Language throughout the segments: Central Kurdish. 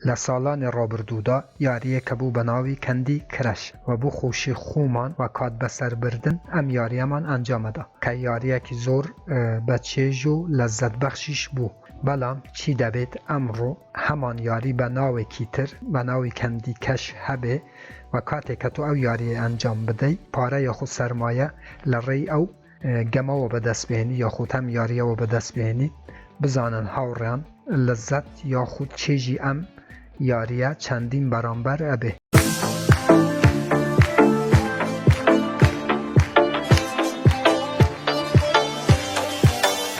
لە ساڵانی ڕابردوودا یاریەکە بوو بە ناوی کەندی کرەش و بۆ خۆشی خۆمان و کات بەسەربردن ئەم یاریەمان ئەنجامەدا کە یاریەکی زۆر بەچێژ و لەززەتبەخشیش بوو. بەڵام چی دەبێت ئەمڕۆ هەمان یاری بە ناوێکی تر بە ناوی کەندی کەش هەبێ و کاتێک کە تۆ ئەو یاریە ئەنجام بدەی پارە یاخود سەرمایە لە ڕێی ئەو گەمەوە بەدەستبێنی یاخود هەم یاریەوە بەدەستبێنی بزانن هاوڕێیان لەززەت یاخود چێژی ئەم یاریە چەندین بەرامبەر ئەبێ.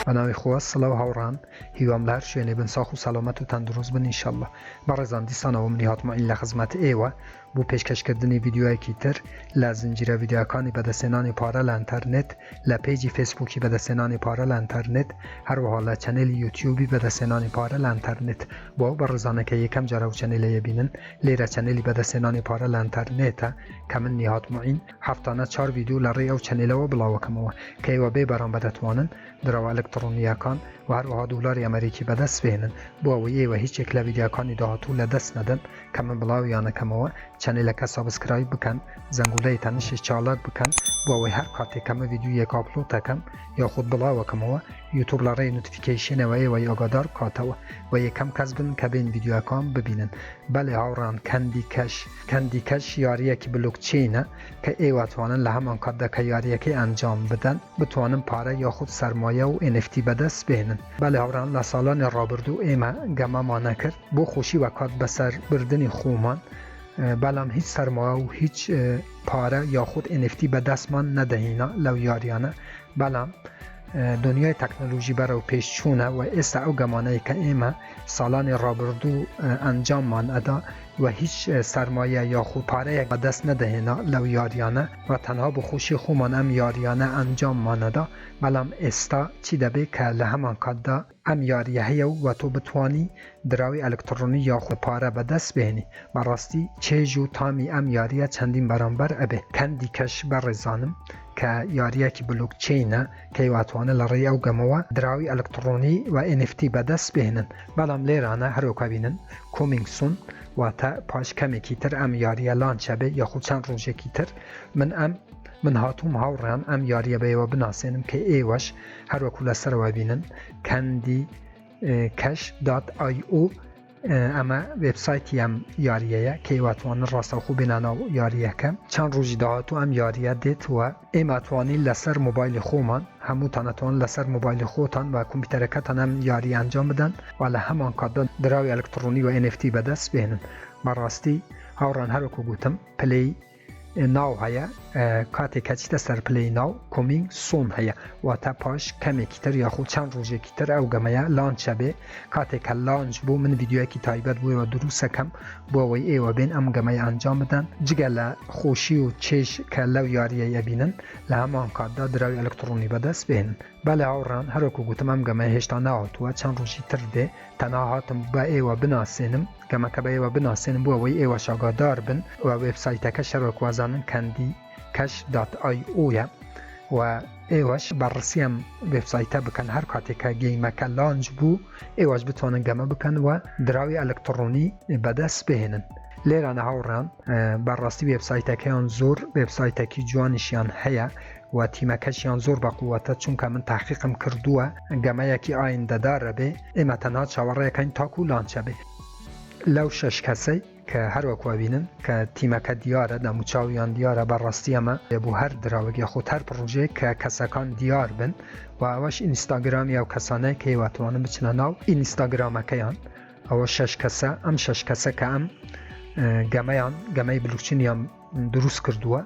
بەناوی خۆوە سڵەو هاوڕان هیوام لە هەر شوێنێ بن ساخ و سەلامەت و تەندروست بن ئینشەڵڵا. بەڕێزان دیسانەوە منی هاتمەئین لە خزمەت ئێوە بۆ پێشکەشکردنی ڤیدیۆیەکی تر لە زنجیرە ڤیدیۆکانی بەدەستێنانی پارە لە ئینتەرنێت، لە پێیجی فێسبووکی بەدەستێنانی پارە لە ئینتەرنێت، هەروەها لە چەنێلی یوتیوبی بەدەستێنانی پارە لە ئینتەرنێت. بۆ ئەو بەڕێزانەکە یەکەم جارە ئەو چەنێلەیە بینن لێرە چەنێلی بەدەستێنانی پارە لە ئینتەرنێتە کە من هاتمەئین هەفتانە 4 ڤیدیۆ لە ڕێی ئەو چەنێلەوە بڵاوەکەمەوە کە ئێوە بێ بەرامبەر دەتوانن درەوە ئەلکترۆنیەکان و هەروەها دۆلاری ئەمریکی بەدەست بێنن بۆ ئەوەی ئێوە هیچێک لە ڤیدیۆکانی داهاتوو لە دەست نەدەن کە من بڵاویانەکەمەوە چەنێلەکە سابسکرایب بکەن، زەنگولەی تەنشی چالاک بکەن بۆ ئەوەی هەر کاتێکەمە ڤیدیۆیەک ئاپلۆد دەکەم یاخود بڵاوەکەمەوە یوتیوب لە ڕێی نوتیفیکیشنەوە ئێوەی ئاگادار بکاتەوە و یەکەم کەس بن کە بین ڤیدیۆکان ببینن. بەڵێ هاوڕان کەندی کەش یاریەکی بلۆکچینە کە ئێوە توانن لە هەمان کاتدا کە یاریەکەی ئەنجام بدەن بتوانن پارە یاخود سەرمایە و NFT بەدەست بێنن. بەڵێ هاوڕان لە ساڵانی ڕابردوو ئێمە گەمەمانە کرد بۆ خۆشی و کات بەسەربردنی خۆمان، بەڵام هیچ سەرمایە و هیچ پارە یاخود NFT بەدەستمان نەدەهێنا لەو یاریانە. بەڵام دنیای تەکنۆلۆژی بەرەو پێشچوونە و ئێستا ئەو گەمانەی کە ئێمە ساڵانی ڕابردوو ئەنجاممان ئەدا و هیچ سەرمایە یاخود پارەیەک بەدەست نەدەهێنا لەو یاریانە و تەنها بۆ خۆشی خۆمان ئەم یاریانە ئەنجاممانەدا. بەڵام ئێستا چی دەبێت کە لە هەمان کاتدا ئەم یاریە هەیە و تۆ بتوانی دراوی ئەلکترۆنی یاخود پارە بەدەست بێنی. بەڕاستی چێژ و تامی ئەم یاریە چەندین بەرامبەر ئەبێ. کەندی کەش بەڕێزانم کە یاریەکی بلۆکچینە کە هیواتوانە لە ڕێی ئەو گەمەوە دراوی ئەلکترۆنی و NFT بەدەست بێنن. بەڵام لێرانە هەروەکە بینن coming soon واتە پاش کەمێکی تر ئەم یاریە لانچە بێ یاخود چەند ڕۆژێکی تر من هاتووم هاوڕێیان ئەم یاریە بەیەوە بناسێنم کە ئێوەش هەروەکو لەسەرەوە بینن کەندی کەش.io ئەمە وێبسایتی ئەم یاریەیە کە هیواتوانن ڕاستەوخۆ بێنانەوە یاریەکە. چەند ڕۆژی داهاتوو ئەم یاریە دێتوە ئێمە توانین لەسەر مۆبایلی خۆمان هەمووتان ئەتوانن لەسەر مۆبایلی خۆتان و کۆمپیوتەرەکەتان ئەم یاری ئەنجام بدەن و لە هەمان کاتدا دراوی ئەلکترۆنی و NFT بەدەست بێنن. بەڕاستی هاوڕان هەروەکو گوتم پلەی ناو هەیە کاتێکە چیتە سەر پلەی ناو coming soon هەیە واتە پاش کەمێکی تر یاخود چەند ڕۆژێکی تر ئەو گەمەیە لانچە بێ. کاتێکە لانچ بوو من ڤیدیۆیەکی تایبەت بووەوە دروستەکەم بۆ ئەوەی ئێوە بێن ئەم گەمەیە ئەنجام بدەن جگە لە خۆشی و چێژ کە لەو یاریەیە بینن لە هەمان کاتدا دراوی ئەلکترۆنی بەدەست بێنن. بەڵێ هاوڕان هەروەکو گوتم ئەم گەمەیە هێشتا ناهاتووە چەند ڕۆژی تر دێ تەنها هاتم بە ئێوە بناسێنم گەمەکە بە ئێوە بناسێنم بۆ ئەوەی ئێوە شاگادار بن و وێبسایتەکە شەروەک وازانن کەندی کەش.io و ئێوەش بەڕسی ئەم وێبسایتە بکەن هەر کاتێکە گەیمەکە لانچ بوو ئێوەش بتوانن گەمە بکەن و دراوی ئەلکترۆنی بەدەست بهێنن. لێرانە هاوڕان بەڕاستی وێبسایتەکەیان زۆر وێبسایتێکی جوانیشیان هەیە و تیمەکەشیان زۆر بەقووەتە چونکە من تحقیقم کردووە گەمەیەکی ئایندەدارە بێ ئێمە تەنها چاوەڕێەکەین تاکو لانچە بێ. لەو 6 کەسەی کە هەروەکوە بینن کە تیمەکە دیارە دەموچاویان دیارە بەڕاستی ئەمە بۆ هەر دراوەک یاخود هەر پرۆژەیە کە کەسەکان دیار بن و ئەوەش ئینستاگرامی ئەو کەسانەیە کە هیواتوانن بچنە ناو ئینستاگرامەکەیان. ئەوە 6 کەسە ئەم 6 کەسە کە ئەم گەمەی بلوکچینیان دروست کردووە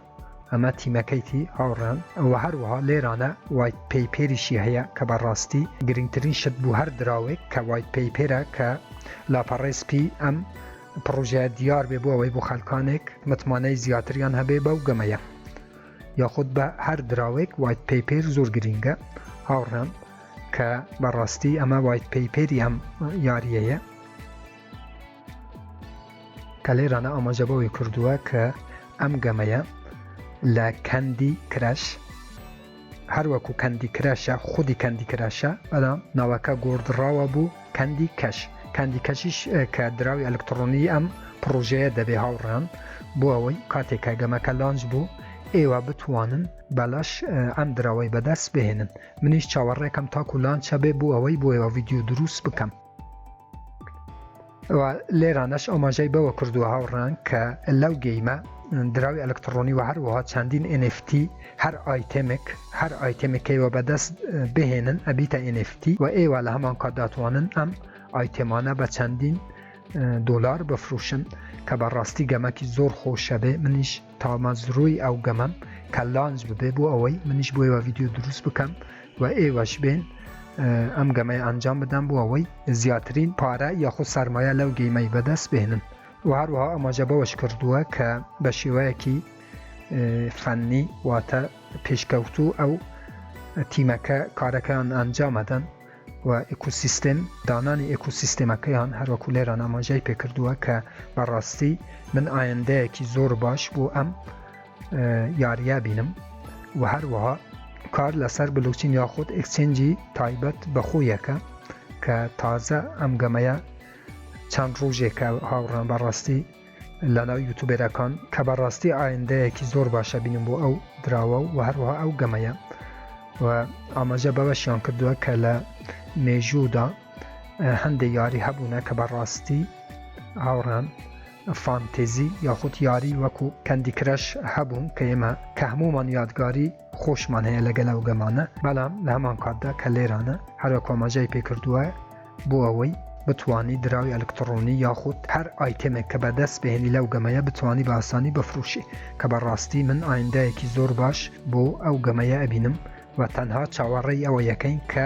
ئەمە تیمەکەیتی هاوڕێن و هەروەها لێرانە وایت پەیپێریشی هەیە کە بەڕاستی گرنگترین شت بوو هەر دراوێک کە وایت پەیپێرە کە لاپەڕێسپی ئەم پرۆژە دیار بێ بۆ ئەوەی بۆ خەڵکانێک متمانەی زیاتریان هەبێ بەو گەمەیە یاخود بە هەر دراوێک وایت پەیپێر زۆر گرینگە هاوڕێن کە بەڕاستی ئەمە وایت پەیپێری ئەم یاریەیە کە لێرانە ئاماژەبەوەی کردووە کە ئەم گەمەیە لە کەندی کرەش هەروەکو کەندی کرەشە خودی کەندی کرەشە بەڵام ناوەکە گۆڕدراوە بوو کەندی کەش کندیکەشیش کە دراوی ئەلکترۆنی ئەم پرۆژەیە دەبێ هاوڕان بۆ ئەوەی کاتێکە گەمەکە لانچ بوو ئێوە بتوانن بەلاش ئەم دراوەی بەدەست بهێنن. منیش چاوەڕێکم تاکو لانچە بێ بۆ ئەوەی بۆ ئێوە ڤیدیۆ دروست بکەم. لێرانەش ئاماژەی بەوە کردووە هاوڕان کە لەو گەیمە دراوی ئەلکترۆنی و هەروەها چەندین NFT هەر ئایتێمێکەوە بەدەست بهێنن ئەبیتە NFT و ئێوە لە هەمان کات داتوانن ئەم ئایتێمانە بە چەندین دۆلار بفروشن کە بەڕاستی گەمەکی زۆر خۆشە بێ. منیش تامەزرووی ئەو گەمەم کە لانچ ببێ بۆ ئەوەی منیش بۆ ئێوە ڤیدیۆ دروست بکەم و ئێوەش بێن ئەم گەمەی ئەنجام بدەم بۆ ئەوەی زیاترین پارە یاخود سەرمایە لەو گەیمەی بەدەست بهێنن. و هەروەها ئەماژە بەوەش کردووە کە بە شێوەیەکی فەنی واتە پێشکەوتوو ئەو تیمەکە کارەکەیان ئەنجامەدەن و ئێکوسیستێم دانانی ئێکوسیستێمەکەیان هەروەکو لێران ئاماژەی پێکردووە کە بەڕاستی من ئایندەیەکی زۆر باش بۆ ئەم یاریە بینم و هەروەها کار لەسەر بلوکچین یاخود ئەکسچێنجی تایبەت بەخۆیەکە کە تازە ئەم گەمەیە چەند ڕۆژێکە هاوڕان بەڕاستی لەناو یوتوبێرەکان کە بەڕاستی ئایندەیەکی زۆر باشە بینم بۆ ئەو دراوە و هەروەها ئەو گەمەیە و ئاماژە بەوەشیان کردووە کە لە مێژوودا هەندێک یاری هەبوونە کە بەڕاستی هاوڕان فانتێزی یاخود یاری وەکو کەندی کرەش هەبوون کە ئێمە کە هەمومان یادگاری خۆشمان هەیە لەگەڵ ئەو گەمانە. بەڵام لە هەمان کاتدا کە لێرانە هەروەکو ئاماژەی پێکردووە بۆ ئەوەی بتوانی دراوی ئەلکترۆنی یاخود هەر ئایتێمێک کە بەدەست بهێنی لەو گەمەیە بتوانی بە ئاسانی بفروشی کە بەڕاستی من ئایندەیەکی زۆر باش بۆ ئەو گەمەیە ئەبینم و تەنها چاوەڕێی ئەوە یەکەین کە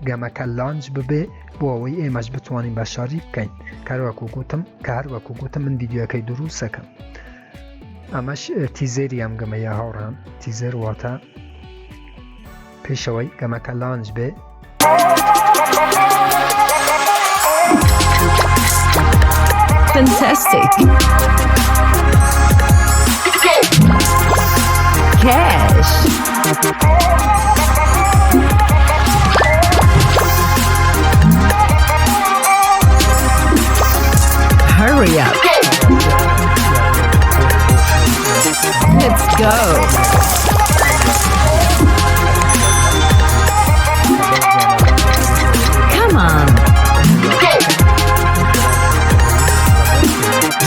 گەمەکە لانچ ببێ بۆ ئەوەی ئێمەش بتوانین بەشاری بکەین کە هەروەکو گوتم من ڤیدیۆەکەی دروستەکەم. ئەمەش تیزەری ئەم گەمەیە هاوڕان تیزەر واتە پێشەوەی گەمەکە لانچ بێ. Fantastic. Cash. Hurry up. Let's go. Come on.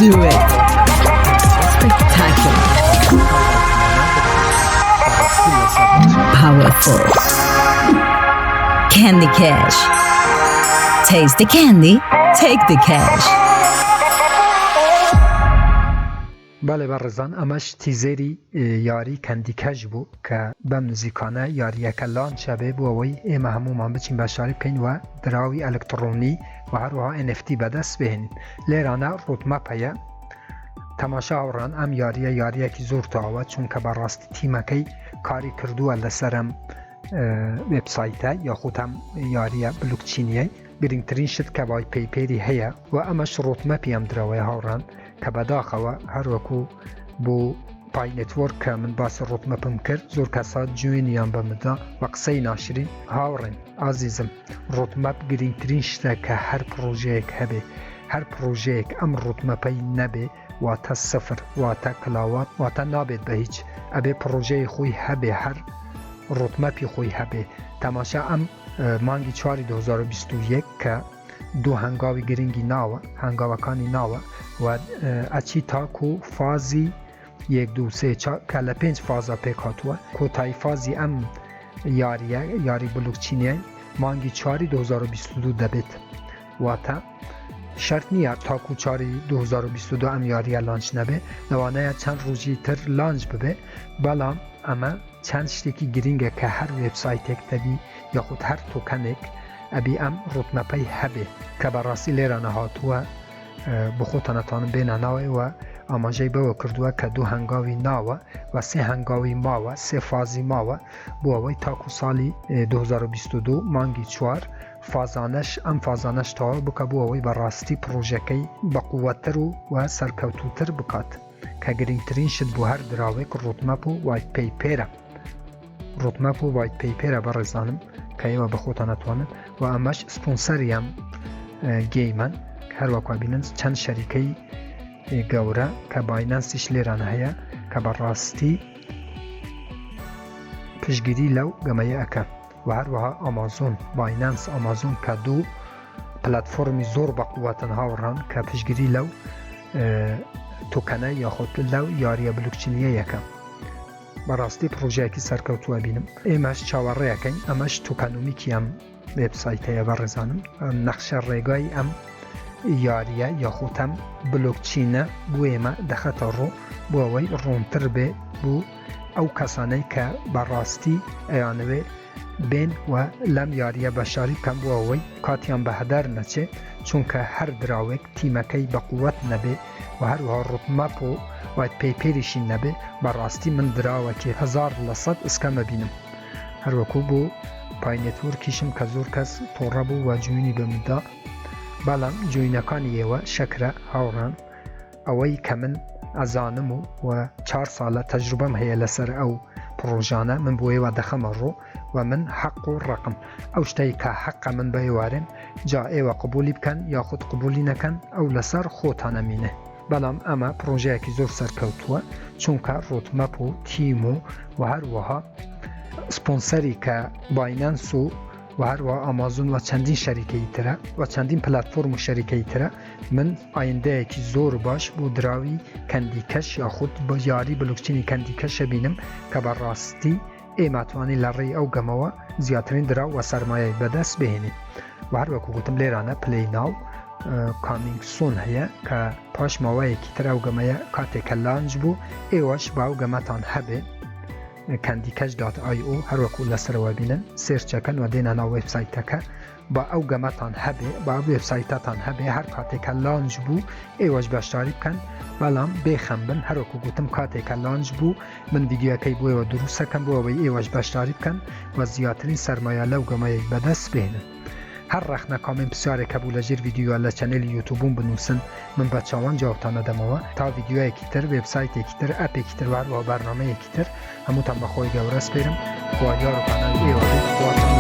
Do it. Spectacular. Powerful. Candy Cash. Taste the candy, take the cash. بەڵێ بەڕێزان ئەمەش تیزەری یاری کەندیکەش بوو کە بەم نزیکانە یاریەکە لانچە بێ بۆ ئەوەی ئێمە هەمومان بچین بەشاری بکەین و دراوی ئەلکترۆنی و هەروەها NFT بەدەست بهێنین. لێرانە ڕوتمەپەیە تەماشا هاوڕان ئەم یاریەکی زۆر تاوە چونکە بەڕاستی تیمەکەی کاری کردووە لەسەرم وێبسایتە یاخود ئەم یاریە بلوکچینیەی گرنگترین شت کە وای پەیپێری هەیە و ئەمەش ڕوتمەپی ئەم دراوەیە هاوڕان کە بەداخەوە هەروەکو بۆ پای نێتوۆرک کە من باسی ڕوتمەپم کرد زۆر کەسات جوێنیان بەمدا و قسەی ناشرین. هاوڕێن ئازیزم ڕوتمەپ گرنگترین شتە کە هەر پرۆژەیەک هەبێ هەر پرۆژەیەک ئەم ڕوتمەپەی نەبێ واتە سفر واتە کلاوات واتە نابێت بە هیچ ئەبێ پرۆژەی خۆی هەبێ هەر ڕوتمەپی خۆی هەبێ. تەماشا ئەم مانگی 4 2021 کە دوو هەنگاوی گرنگی ناوە هەنگاوەکانی ناوە و ئەچی تاکو فازی 1 2 3 کە لە 5 فازە پێک هاتووە کۆتایی فازی ئەم یاری بلوکچینیای مانگی 4 2022 دەبێت واتە شەرت نییە تاکو 4 2022 ئەم یاریە لانچ نەبێ لەوانەیە چەند ڕۆژی تر لانچ ببێ. بەڵام ئەمە چەند شتێکی گرنگە کە هەر وێبسایتێک دەبی یاخود هەر تۆکەنێک ئەبی ئەم ڕوتمەپەی هەبێ کە بەڕاستی لێرانە هاتووە بخۆتەنەتوانم بێنە ناوەوە ئاماژەی بەوە کردووە کە دوو هەنگاوی ناوە و سێ هەنگاوی ماوە سێ فازی ماوە بۆ ئەوەی تاکو ساڵی 2022 مانگی 4 فازانش ئەم فازانش تەواو بکە بۆ ئەوەی بەڕاستی پرۆژەکەی بەقووەتر و سەرکەوتووتر بکات کە گرنگترین شت بۆ هەر دراوێک ڕوتمەپ و وایت پەیپێرە بەڕێزانم کە ئێوە بەخۆتان نەتوانن و ئەمەش سپۆنسەری ئەم گەیمان هەروەکو بینن چەند شەریکەی گەورە کە باینانسیش لێران هەیە کە بەڕاستی پشگیری لەو گەمەیە ئەەکە و هەروەها ئامازۆن باینانس ئامازۆن کە دوو پلەتفۆرمی زۆر بەقووەتن هاوڕان کە پشگیری لەو تۆکەنە یاخود لەو یاریە بلوکچینیە یەکە بەڕاستی پرۆژەیەکی سەرکەوتووە بینم ئێمەش چاوەڕێەکەین ئەمەش توکەنومیکی ئەم وێبسایتەیە بەڕێزانم نەخشە ڕێگای ئەم یاریە یاخود ئەم بلۆکچینە بۆ ئێمە دەخەتە ڕوو بۆ ئەوەی ڕوونتر بێ بوو ئەو کەسانەی کە بەڕاستی ئەیانوێ بێن و لەم یاریە بەشاری کەم بۆ ئەوەی کاتیان بە هەدار نەچێ چونکە هەر دراوێک تیمەکەی بەقووەت نەبێ و هەروەها ڕوتمەپ و وایت پێیپێریشی نەبێ بەڕاستی من دراوەکی 1000% ئسکەمە بینم هەروەکو بۆ پای نێتوەرکیشم کە زۆر کەس تۆڕە بوو و جوینی بەمدا بەڵام جوینەکانی ئێوە شەکرە هاوڕان ئەوەی کە من ئەزانم و 4 ساڵە تەجروبەم هەیە لەسەر ئەو پرۆژانە من بۆ ئێوە دەخەمە ڕۆ و من حەق و ڕقم ئەو شتەی کە حەقە من بە ئێوارێن جا ئێوە قبولی بکەن یاخود قبولی نەکەن ئەو لەسەر خۆتانەمینە بەڵام ئەمە پرۆژەیەکی زۆر سەرکەوتووە چونکە ڕۆتمەپ و تیم و هەروەها سپۆنسەری کە باینانس و هەروەها ئامازۆن و چەندین شەریکەی ترە و چەندین پلەتفۆرم و شەریکەی ترە من ئایندەیەکی زۆر باش بۆ دراوی کەندیکەش یاخود بە یاری بلوکچینی کەندیکەشە بینم کە بەڕاستی ئێماتوانی لە ڕێی ئەو گەمەوە زیاترین دراو و سەرمایە بەدەست بهێنین و هەروەکو گوتم لێرانە پلەی ناو کامینگ سون هەیە کە پاش ماوەیەکی تر ئەو گەمەیە کاتێکە لانج بوو ئێوەش با ئەو گەمەتان هەبێ candycash.io هەروەکو لەسەرەوە بینن سێرچەکەن و دێنە ناو وێبسایتەکە با ئەو گەمەتان هەبێ با ئەو وێبسایتەتان هەبێ هەر کاتێکە لانج بوو ئێوەش بەشداری بکەن بەڵام بێخەم بن هەروەکو گوتم کاتێکە لانج بوو من ڤیدیۆەکەی بۆ ئێوە دروستەکەم بۆ ئەوەی ئێوەش بەشداری بکەن و زیاترین سەرمایە لەو گەمەیەک بەدەست بهێنن هەر ڕەخنە کامنت پرسیارێکە بوو لەژێر ڤیدیۆە لە چەنێلی یوتیوبم بنووسن من بە چاوان جاوابتان دەدەمەوە تا ڤیدیۆیەکی تر وێبسایتێکی تر ئەپێکی تر و بەرنامەیەکی تر هەمووتان بەخۆی گەورە سپێرم خوا یار و پەنای ئێوە بێت